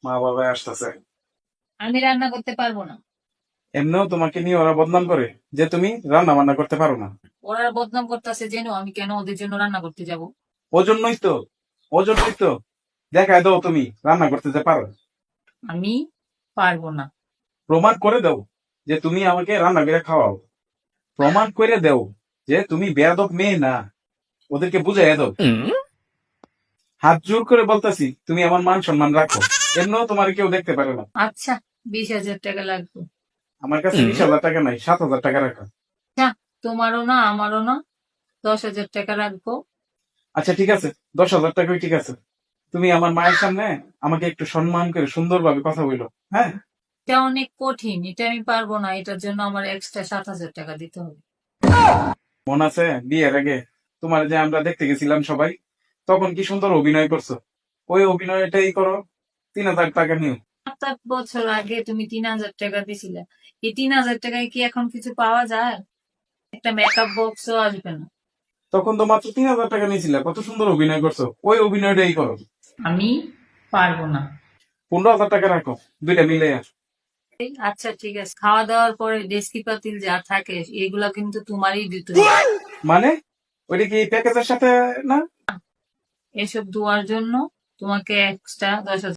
মা বাবা আসতেছে। আমি রান্না করতে পারবো না। এমনিও তোমাকে নিয়ে ওরা বদনাম করে যে তুমি রান্না বান্না করতে পারো না। ওরা বদনাম করতেছে যেন আমি কেন ওদের জন্য রান্না করতে যাব। ওজন্যই তো ওজন্যই তো দেখায় দাও তুমি রান্না করতে যে পারো। আমি পারবো না। প্রমাণ করে দাও যে তুমি আমাকে রান্না করে খাওয়াও। প্রমাণ করে দাও যে তুমি বেয়াদব মেয়ে না। ওদেরকে বুঝাইয়া দাও। হাত জোর করে বলতেছি তুমি আমার মান সম্মান রাখো। এমনিও তোমার কেউ দেখতে পারে না। আচ্ছা, 20,000 টাকা লাগবে। আমার কাছে 20,000 টাকা নাই, 7,000 টাকা রাখো। আচ্ছা, তোমারও না আমারও না, 10,000 টাকা রাখবো। আচ্ছা ঠিক আছে, 10,000 টাকাই ঠিক আছে। তুমি আমার মায়ের সামনে আমাকে একটু সম্মান করে সুন্দরভাবে কথা বললো। হ্যাঁ, এটা অনেক কঠিন, এটা আমি পারবো না, এটার জন্য আমার এক্সট্রা 7,000 টাকা দিতে হবে। মনে আছে বিয়ের আগে তোমার যে আমরা দেখতে গেছিলাম সবাই, তখন কি সুন্দর অভিনয় করছো। ওই অভিনয়টাই করো, 3,000 টাকা নিও। 7-8 বছর আগে তুমি 3,000 টাকা দিছিলে, এই 3,000 টাকায় কি এখন কিছু পাওয়া যায়? একটা মেকআপ বক্সও আসবে না। তখন তো মাত্র 3,000 টাকা নিয়েছিলে, কত সুন্দর অভিনয় করছো, ওই অভিনয়টাই করো। আমি পারবো না। 15,000 টাকা রাখো, দুইটা মিলে। আচ্ছা ঠিক আছে, খাওয়া দাওয়ার পরে ডেস্কি পাতিল যা থাকে এগুলা কিন্তু তোমারই দিতে হবে। মানে ওইটা কি প্যাকেজের সাথে না? এসব ধোয়ার জন্য তোমাকে এক্সট্রা 10,000